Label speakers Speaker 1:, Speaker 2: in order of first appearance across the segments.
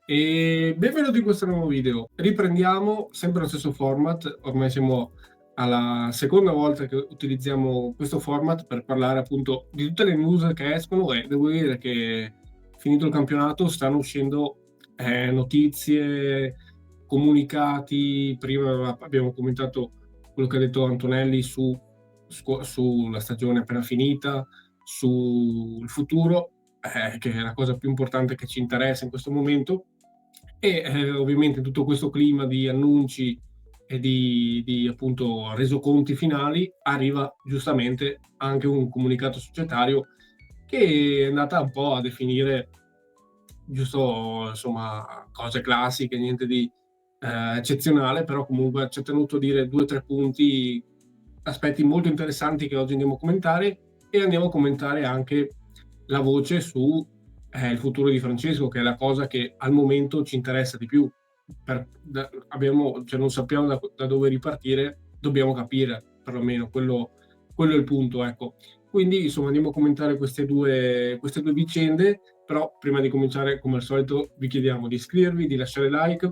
Speaker 1: E benvenuti in questo nuovo video. Riprendiamo sempre lo stesso format, ormai siamo alla seconda volta che utilizziamo questo format per parlare appunto di tutte le news che escono e devo dire che finito il campionato stanno uscendo notizie, comunicati. Prima abbiamo commentato quello che ha detto Antonelli sulla stagione appena finita, sul futuro, che è la cosa più importante che ci interessa in questo momento. E ovviamente in tutto questo clima di annunci e di appunto resoconti finali arriva giustamente anche un comunicato societario che è andata un po' a definire giusto, insomma, cose classiche, niente di eccezionale, però comunque ci ha tenuto a dire 2 o 3 punti, aspetti molto interessanti che oggi andiamo a commentare, e andiamo a commentare anche la voce su il futuro di Francesco, che è la cosa che al momento ci interessa di più. Cioè non sappiamo da dove ripartire, dobbiamo capire, perlomeno quello è il punto, ecco. Quindi insomma andiamo a commentare queste due vicende, però prima di cominciare, come al solito, vi chiediamo di iscrivervi, di lasciare like,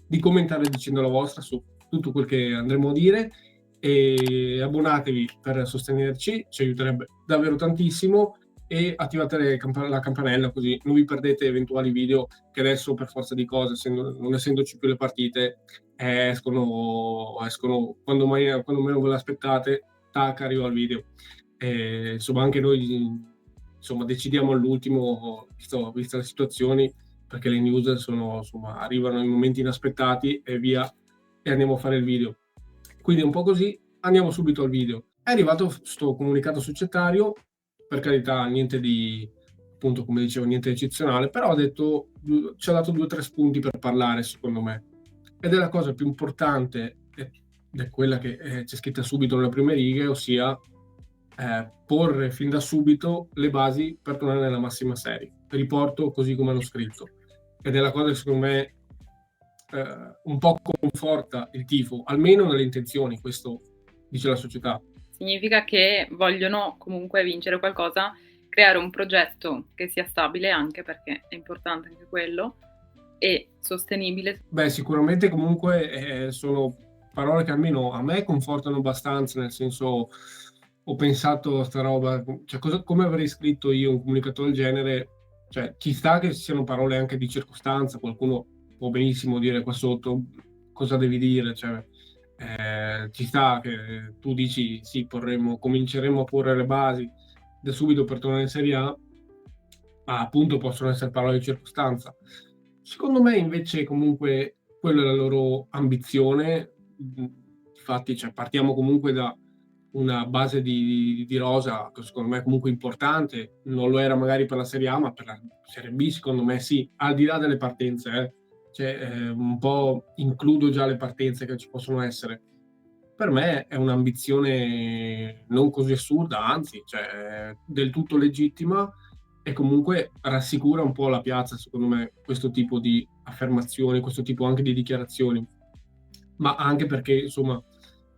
Speaker 1: di commentare dicendo la vostra su tutto quel che andremo a dire, e abbonatevi per sostenerci, ci aiuterebbe davvero tantissimo, e attivate la campanella così non vi perdete eventuali video che adesso per forza di cose, non essendoci più le partite, escono quando meno ve l'aspettate, tac, arriva il video. Insomma anche noi insomma decidiamo all'ultimo, viste le situazioni, perché le news arrivano in momenti inaspettati e via, e andiamo a fare il video. Quindi un po' così, andiamo subito al video. È arrivato sto comunicato societario, per carità, niente di, appunto, come dicevo, niente di eccezionale, però ci ha dato 2 o 3 spunti per parlare, secondo me. Ed è la cosa più importante, ed è quella che c'è scritta subito nelle prime righe, ossia porre fin da subito le basi per tornare nella massima serie. Riporto così come hanno scritto. Ed è la cosa che secondo me un po' conforta il tifo, almeno nelle intenzioni, questo dice la società.
Speaker 2: Significa che vogliono comunque vincere qualcosa, creare un progetto che sia stabile, anche perché è importante anche quello, e sostenibile.
Speaker 1: Beh, sicuramente comunque sono parole che almeno a me confortano abbastanza, nel senso, ho pensato a sta roba, cioè come avrei scritto io un comunicato del genere, cioè ci sta che siano parole anche di circostanza, qualcuno può benissimo dire qua sotto cosa devi dire, cioè ci sta che tu dici sì, cominceremo a porre le basi da subito per tornare in Serie A, ma appunto possono essere parole di circostanza. Secondo me invece comunque quella è la loro ambizione. Infatti, cioè, partiamo comunque da una base di rosa che secondo me è comunque importante, non lo era magari per la Serie A, ma per la Serie B secondo me sì, al di là delle partenze, cioè, un po' includo già le partenze che ci possono essere. Per me è un'ambizione non così assurda, anzi, cioè, è del tutto legittima, e comunque rassicura un po' la piazza, secondo me, questo tipo di affermazioni, questo tipo anche di dichiarazioni. Ma anche perché, insomma,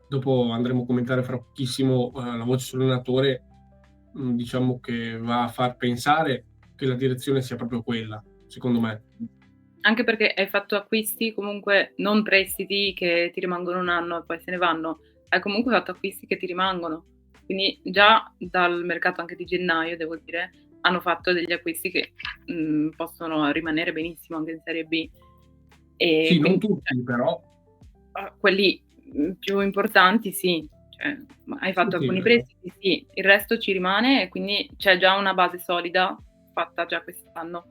Speaker 1: dopo andremo a commentare fra pochissimo la voce sull'allenatore, diciamo che va a far pensare che la direzione sia proprio quella, secondo me.
Speaker 2: Anche perché hai fatto acquisti comunque non prestiti che ti rimangono un anno e poi se ne vanno, hai comunque fatto acquisti che ti rimangono. Quindi già dal mercato anche di gennaio, devo dire, hanno fatto degli acquisti che possono rimanere benissimo anche in Serie B. E
Speaker 1: Sì, non
Speaker 2: quindi,
Speaker 1: tutti, però.
Speaker 2: quelli più importanti sì, cioè, hai
Speaker 1: Sì,
Speaker 2: fatto
Speaker 1: sì,
Speaker 2: alcuni
Speaker 1: vero.
Speaker 2: prestiti, sì, il resto ci rimane e quindi c'è già una base solida fatta già quest'anno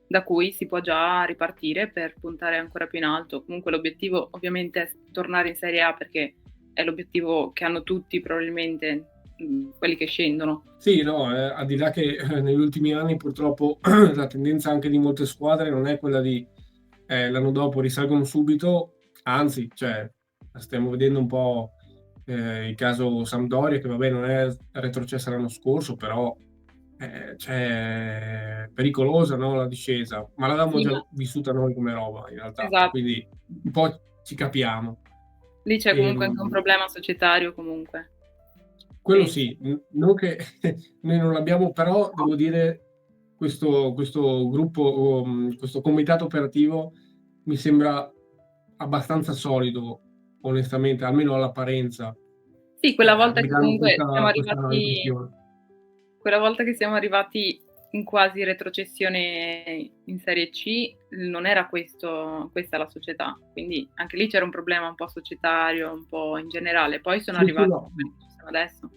Speaker 2: da cui si può già ripartire per puntare ancora più in alto. Comunque l'obiettivo ovviamente è tornare in Serie A, perché è l'obiettivo che hanno tutti probabilmente, quelli che scendono.
Speaker 1: Sì, no, al di là che negli ultimi anni purtroppo la tendenza anche di molte squadre non è quella di l'anno dopo risalgono subito, anzi, cioè, stiamo vedendo un po' il caso Sampdoria, che vabbè non è retrocessa l'anno scorso, però cioè, pericolosa, no, la discesa, ma l'avevamo
Speaker 2: Sì,
Speaker 1: già
Speaker 2: ma
Speaker 1: vissuta noi come roba in realtà,
Speaker 2: esatto,
Speaker 1: quindi un po' ci capiamo.
Speaker 2: lì c'è comunque anche un
Speaker 1: Ehm,
Speaker 2: problema societario comunque,
Speaker 1: Quello
Speaker 2: penso.
Speaker 1: sì, non che noi non l'abbiamo, però devo dire, questo gruppo, questo comitato operativo mi sembra abbastanza solido, onestamente, almeno all'apparenza.
Speaker 2: Sì, quella volta che
Speaker 1: Guidando
Speaker 2: comunque siamo
Speaker 1: questa
Speaker 2: arrivati
Speaker 1: questione.
Speaker 2: quella volta che siamo arrivati in quasi retrocessione in Serie C, non era questa la società, quindi anche lì c'era un problema un po' societario, un po' in generale. Poi sono
Speaker 1: Sì, sì,
Speaker 2: arrivati
Speaker 1: no.
Speaker 2: quelli che ci sono adesso.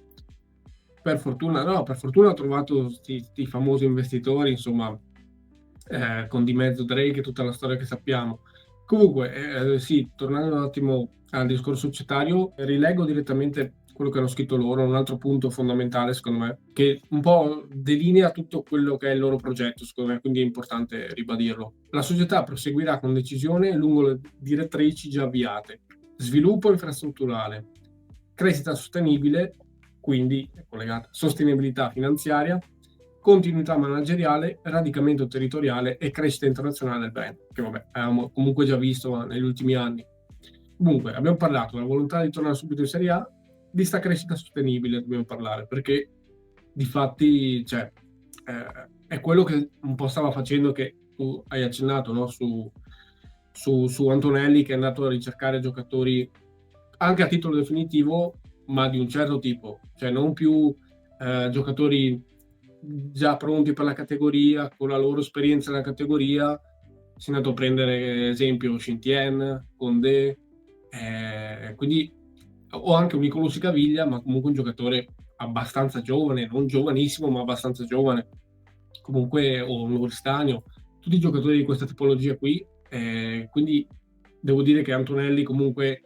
Speaker 1: Per fortuna, no, per fortuna ho trovato sti famosi investitori, insomma, con di mezzo Drake e tutta la storia che sappiamo. Comunque, sì, tornando un attimo al discorso societario, rilego direttamente quello che hanno scritto loro, un altro punto fondamentale, secondo me, che un po' delinea tutto quello che è il loro progetto, secondo me, quindi è importante ribadirlo. La società proseguirà con decisione lungo le direttrici già avviate: sviluppo infrastrutturale, crescita sostenibile, quindi è collegata sostenibilità finanziaria, continuità manageriale, radicamento territoriale e crescita internazionale del brand, che vabbè, avevamo comunque già visto negli ultimi anni. Comunque, abbiamo parlato della volontà di tornare subito in Serie A, di sta crescita sostenibile dobbiamo parlare, perché di fatti, cioè, è quello che un po' stava facendo, che tu hai accennato, no? Su Antonelli, che è andato a ricercare giocatori anche a titolo definitivo, ma di un certo tipo, cioè non più giocatori già pronti per la categoria, con la loro esperienza nella categoria. Si è andato a prendere, esempio, Shintian, Condé, quindi, o anche un Nicolò Caviglia, ma comunque un giocatore abbastanza giovane, non giovanissimo, ma abbastanza giovane, comunque, o un Oristanio, tutti i giocatori di questa tipologia qui. Quindi devo dire che Antonelli comunque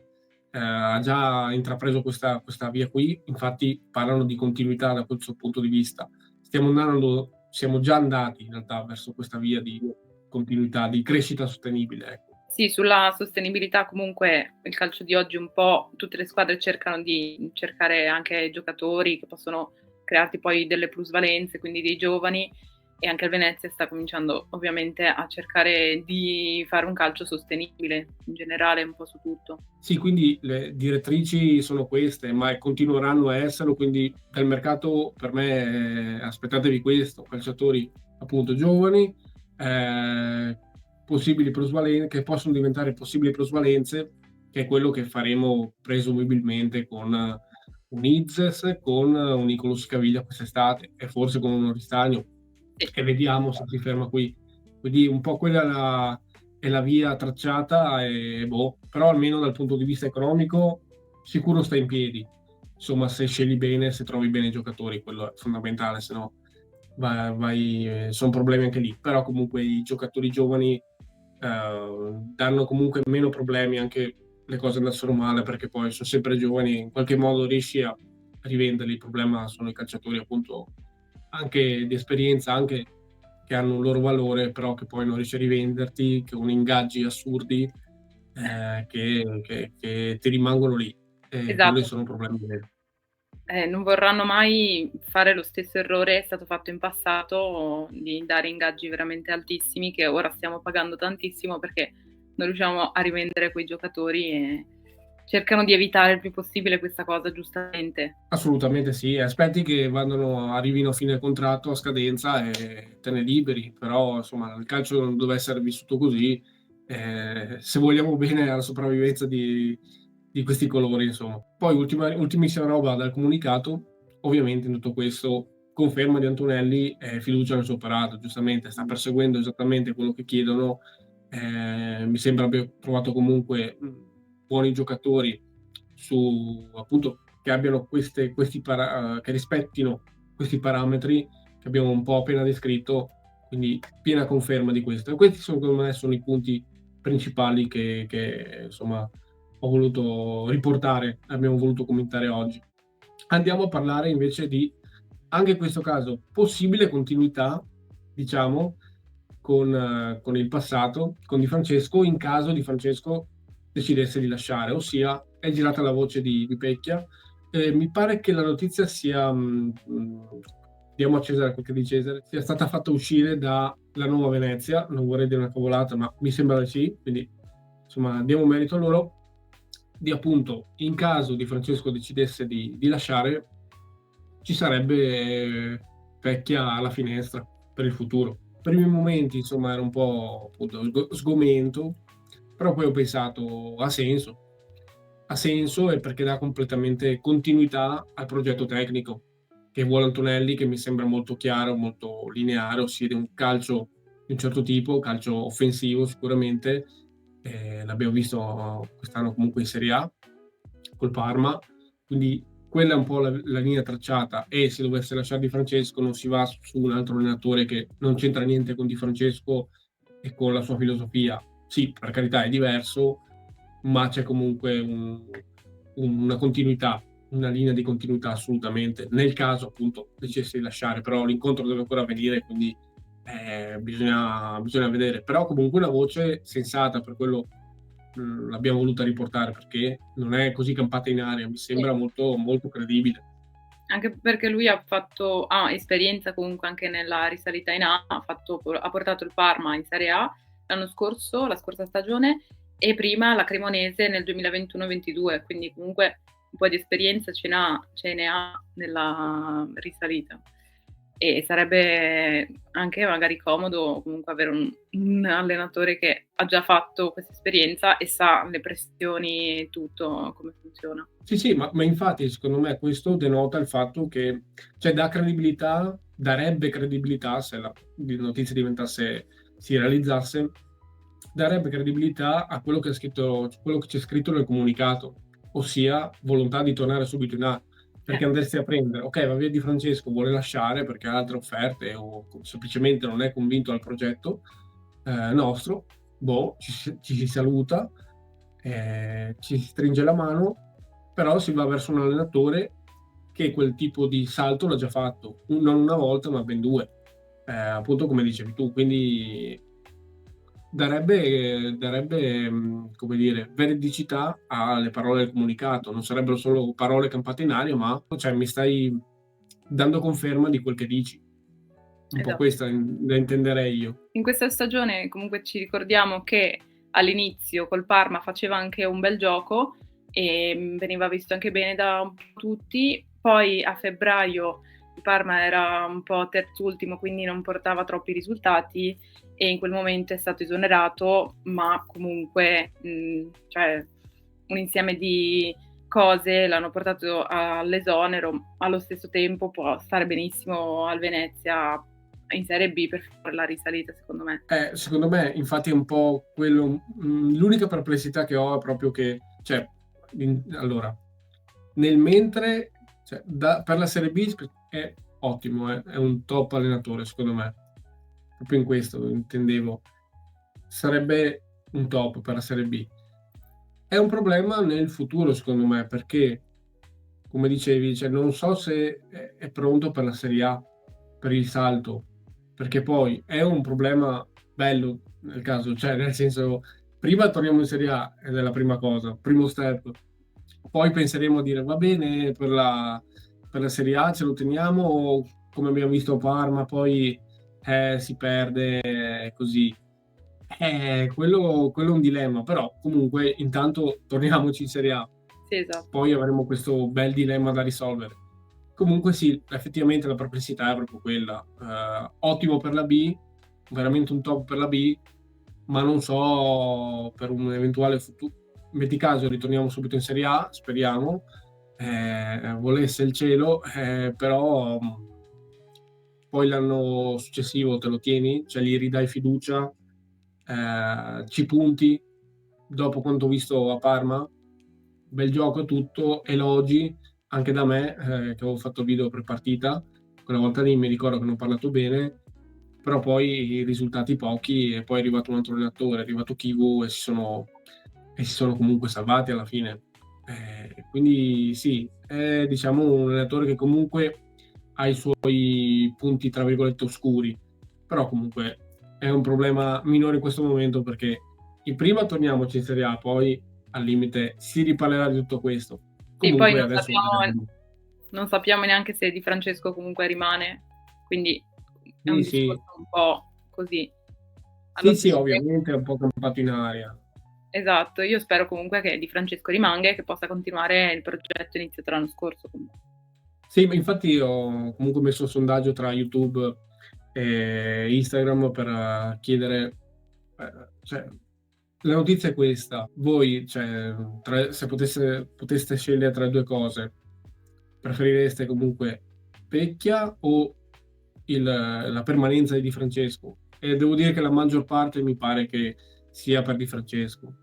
Speaker 1: ha già intrapreso questa via qui, infatti parlano di continuità da questo punto di vista. Siamo già andati in realtà verso questa via di continuità, di crescita sostenibile. Ecco.
Speaker 2: Sì, sulla sostenibilità comunque il calcio di oggi un po' tutte le squadre cercano di cercare anche giocatori che possono crearti poi delle plusvalenze, quindi dei giovani, e anche il Venezia sta cominciando ovviamente a cercare di fare un calcio sostenibile in generale un po' su tutto.
Speaker 1: Sì, quindi le direttrici sono queste, ma continueranno a esserlo, quindi dal mercato per me aspettatevi questo: calciatori appunto giovani, possibili plusvalenze, che possono diventare possibili plusvalenze, che è quello che faremo presumibilmente con un Izes, con un Nicolò Scaviglia quest'estate e forse con un Oristagno,
Speaker 2: Sì.
Speaker 1: e vediamo se si ferma qui. Quindi un po' quella è la via tracciata, e boh, però almeno dal punto di vista economico sicuro sta in piedi. Insomma, se scegli bene, se trovi bene i giocatori, quello è fondamentale, se no sono problemi anche lì. Però comunque i giocatori giovani danno comunque meno problemi, anche le cose andassero male, perché poi sono sempre giovani, in qualche modo riesci a rivenderli. Il problema sono i calciatori appunto anche di esperienza, anche che hanno un loro valore, però che poi non riesci a rivenderti, che con ingaggi assurdi che ti rimangono lì. E quelli
Speaker 2: Esatto.
Speaker 1: sono problemi veri.
Speaker 2: Non vorranno mai fare lo stesso errore è stato fatto in passato di dare ingaggi veramente altissimi che ora stiamo pagando tantissimo perché non riusciamo a rivendere quei giocatori e cercano di evitare il più possibile questa cosa, giustamente.
Speaker 1: Assolutamente sì, aspetti che arrivino a fine contratto, a scadenza, e te ne liberi, però insomma il calcio non deve essere vissuto così, se vogliamo bene alla sopravvivenza di questi colori, insomma. Poi ultimissima roba dal comunicato, ovviamente in tutto questo conferma di Antonelli e fiducia nel suo operato, giustamente sta perseguendo esattamente quello che chiedono, mi sembra abbia trovato comunque buoni giocatori su appunto che abbiano che rispettino questi parametri che abbiamo un po' appena descritto, quindi piena conferma di questo. E questi secondo me sono i punti principali che insomma ho voluto riportare, abbiamo voluto commentare oggi. Andiamo a parlare invece di, anche in questo caso, possibile continuità, diciamo, con il passato, con Di Francesco, in caso Di Francesco decidesse di lasciare, ossia è girata la voce di Pecchia. Mi pare che la notizia sia, diamo a Cesare quel che è di Cesare, sia stata fatta uscire dalla Nuova Venezia, non vorrei dire una cavolata, ma mi sembra di sì, quindi insomma diamo merito a loro, di appunto, in caso Di Francesco decidesse di lasciare, ci sarebbe Pecchia alla finestra. per il futuro. Per i primi momenti, insomma, era un po' appunto sgomento, però poi ho pensato ha senso e perché dà completamente continuità al progetto tecnico che vuole Antonelli, che mi sembra molto chiaro, molto lineare, ossia di un calcio di un certo tipo, calcio offensivo sicuramente, l'abbiamo visto quest'anno comunque in Serie A col Parma, quindi quella è un po' la linea tracciata e se dovesse lasciare Di Francesco non si va su un altro allenatore che non c'entra niente con Di Francesco e con la sua filosofia. Sì, per carità è diverso, ma c'è comunque una continuità, una linea di continuità assolutamente. Nel caso appunto decidesse di lasciare, però l'incontro deve ancora avvenire, quindi bisogna vedere. Però comunque una voce sensata, per quello l'abbiamo voluta riportare, perché non è così campata in aria, mi
Speaker 2: Sì.
Speaker 1: sembra molto, molto credibile.
Speaker 2: Anche perché lui ha esperienza comunque anche nella risalita in A, ha portato il Parma in Serie A l'anno scorso, la scorsa stagione, e prima la Cremonese nel 2021-22, quindi comunque un po' di esperienza ce ne ha nella risalita. E sarebbe anche magari comodo comunque avere un allenatore che ha già fatto questa esperienza e sa le pressioni e tutto, come funziona.
Speaker 1: Sì, sì, ma infatti secondo me questo denota il fatto che, cioè, darebbe credibilità se la notizia si realizzasse, darebbe credibilità a quello che è scritto, quello che c'è scritto nel comunicato, ossia volontà di tornare subito in A. Perché andresti a prendere, ok, va via Di Francesco, vuole lasciare perché ha altre offerte o semplicemente non è convinto al progetto nostro, boh, ci si saluta, ci si stringe la mano, però si va verso un allenatore che quel tipo di salto l'ha già fatto, non una volta ma ben due, appunto come dicevi tu, quindi darebbe, come dire, veridicità alle parole del comunicato, non sarebbero solo parole campate in aria, ma cioè, mi stai dando conferma di quel che dici. Un po'
Speaker 2: Esatto.
Speaker 1: questa la intenderei io.
Speaker 2: In questa stagione comunque ci ricordiamo che all'inizio col Parma faceva anche un bel gioco e veniva visto anche bene da un po' tutti, poi a febbraio il Parma era un po' terzultimo, quindi non portava troppi risultati e in quel momento è stato esonerato, ma comunque cioè, un insieme di cose l'hanno portato all'esonero, allo stesso tempo può stare benissimo al Venezia in Serie B per fare la risalita, secondo me.
Speaker 1: Secondo me, infatti, è un po' quello. L'unica perplessità che ho è proprio che, cioè, allora, nel mentre, cioè, per la Serie B è ottimo, è un top allenatore, secondo me. Proprio in questo intendevo. Sarebbe un top per la Serie B. È un problema nel futuro, secondo me, perché, come dicevi, cioè, non so se è pronto per la Serie A, per il salto, perché poi è un problema bello nel caso, cioè nel senso, prima torniamo in Serie A ed è la prima cosa, primo step, poi penseremo a dire va bene per la Serie A ce lo teniamo, o come abbiamo visto a Parma, poi si perde così. Quello è un dilemma, però comunque intanto torniamoci in Serie A,
Speaker 2: Sì, esatto.
Speaker 1: poi avremo questo bel dilemma da risolvere. Comunque sì, effettivamente la perplessità è proprio quella. Ottimo per la B, veramente un top per la B, ma non so per un eventuale futuro. Metti caso, ritorniamo subito in Serie A, speriamo, volesse il cielo, però poi l'anno successivo te lo tieni, cioè gli ridai fiducia, ci punti, dopo quanto visto a Parma, bel gioco tutto, elogi anche da me, che avevo fatto video pre-partita, quella volta lì mi ricordo che non ho parlato bene, però poi i risultati pochi e poi è arrivato un altro allenatore, è arrivato Kivu e si sono comunque salvati alla fine. Quindi sì, è diciamo un allenatore che comunque ha i suoi punti tra virgolette oscuri, però comunque è un problema minore in questo momento perché in prima torniamoci in Serie A, poi al limite si riparlerà di tutto questo.
Speaker 2: Sì, poi
Speaker 1: Comunque adesso vedremo.
Speaker 2: non sappiamo neanche se Di Francesco comunque rimane, quindi è un
Speaker 1: Sì, sì,
Speaker 2: discorso un po' così. Allo
Speaker 1: sì, sì,
Speaker 2: stesso tempo,
Speaker 1: ovviamente è un po' campato in aria.
Speaker 2: esatto, io spero comunque che Di Francesco rimanga e che possa continuare il progetto iniziato l'anno scorso. Comunque.
Speaker 1: Sì, ma infatti ho comunque messo un sondaggio tra YouTube e Instagram per chiedere, cioè, la notizia è questa: voi, cioè, se poteste scegliere tra due cose, preferireste comunque Pecchia o la permanenza di Di Francesco? E devo dire che la maggior parte mi pare che sia per Di Francesco,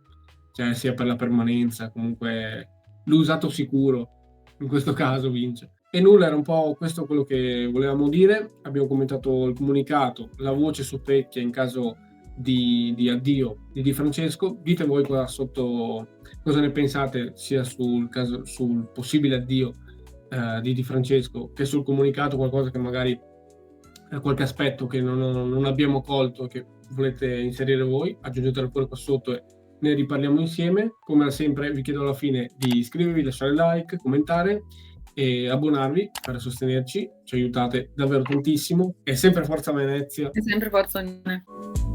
Speaker 1: cioè sia per la permanenza, comunque l'usato sicuro in questo caso vince. E nulla, era un po' questo quello che volevamo dire. Abbiamo commentato il comunicato, la voce su Pecchia in caso di addio di Di Francesco. Dite voi qua sotto cosa ne pensate, sia sul possibile addio di Di Francesco che sul comunicato, qualcosa che magari qualche aspetto che non abbiamo colto che volete inserire voi, aggiungetelo pure qua sotto e ne riparliamo insieme. Come sempre vi chiedo alla fine di iscrivervi, lasciare like, commentare e abbonarvi per sostenerci, ci aiutate davvero tantissimo. E sempre Forza Venezia!
Speaker 2: E sempre Forza Unione.